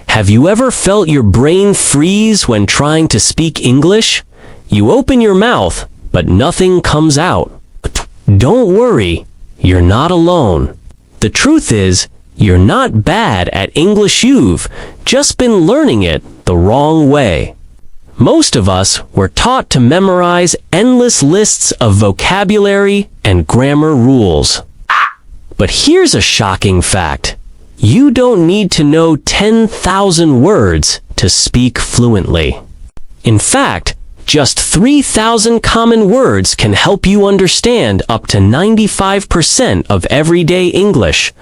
Have you ever felt your brain freeze when trying to speak English? You open your mouth, but nothing comes out. Don't worry, you're not alone. The truth is, you're not bad at English. You've just been learning it the wrong way. Most of us were taught to memorize endless lists of vocabulary and grammar rules. But here's a shocking fact. You don't need to know 10,000 words to speak fluently. In fact, just 3,000 common words can help you understand up to 95% of everyday English.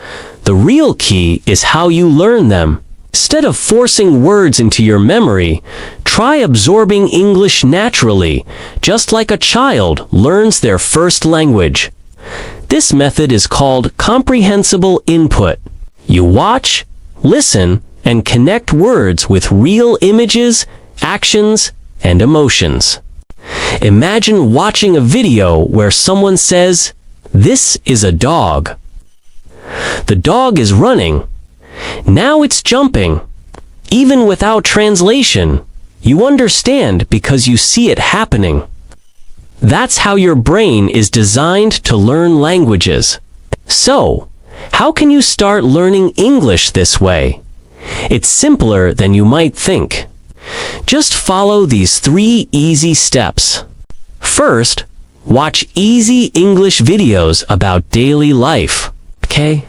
The real key is how you learn them. Instead of forcing words into your memory, try absorbing English naturally, just like a child learns their first language. This method is called comprehensible input. You watch, listen, and connect words with real images, actions, and emotions. Imagine watching a video where someone says, "This is a dog." The dog is running. Now it's jumping. Even without translation, you understand because you see it happening. That's how your brain is designed to learn languages. So, how can you start learning English this way? It's simpler than you might think. Just follow these 3 easy steps. First, watch easy English videos about daily life. Okay?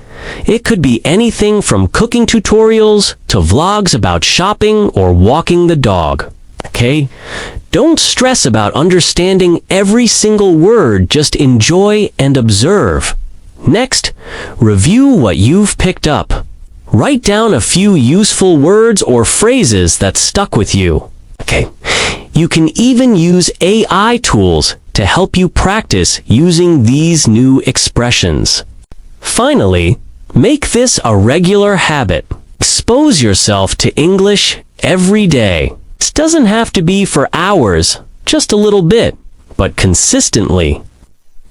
It could be anything from cooking tutorials to vlogs about shopping or walking the dog. Okay? Don't stress about understanding every single word, just enjoy and observe. Next, review what you've picked up. Write down a few useful words or phrases that stuck with you. Okay. You can even use AI tools to help you practice using these new expressions. Finally, make this a regular habit. Expose yourself to English every day. This doesn't have to be for hours, just a little bit, but consistently.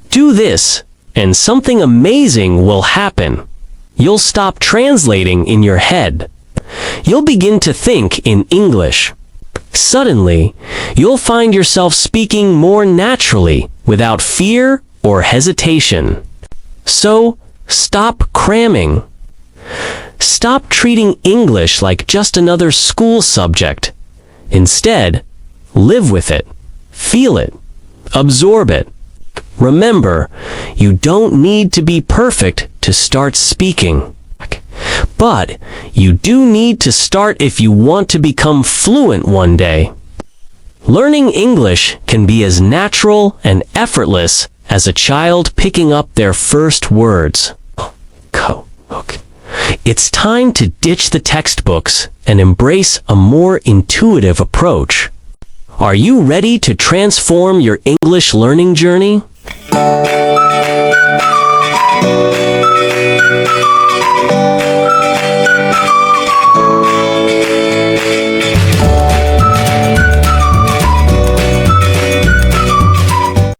Do this, and something amazing will happen. You'll stop translating in your head. You'll begin to think in English. Suddenly, you'll find yourself speaking more naturally, without fear or hesitation. So, stop cramming. Stop treating English like just another school subject. Instead, live with it, feel it, absorb it. Remember, you don't need to be perfect to start speaking. But you do need to start if you want to become fluent one day. Learning English can be as natural and effortless as a child picking up their first words. Okay. It's time to ditch the textbooks and embrace a more intuitive approach. Are you ready to transform your English learning journey?